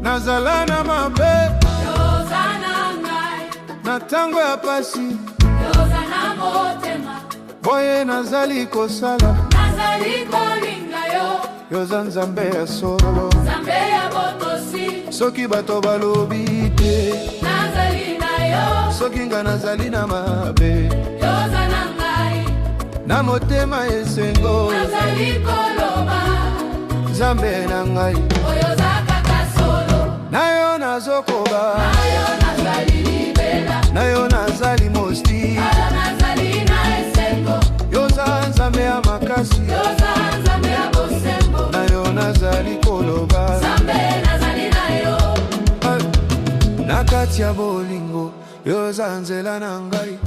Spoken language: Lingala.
Nazalana mabe Yozana ngai na tango ya pasi Yozana motema boye nazali kosala Nazali kolinga yo Yoza nzambe ya solo Nzambe ya botosi Soki bato balobi te Nazali na yo Soki nga nazali na mabe Yozana ngai na motema esengo Nazali koloba Nzambe na ngai Oyoza kaka solo Nayo nazokoba Nayo nazali libela Nayo nazali mosti Ala nazali na esengo Yoza nzambe ya makasi Yoza nzambe ya bosembo Nayo nazali koloba Nzambe nazali na yo Nakati ya bolingo Yoza nzela na ngai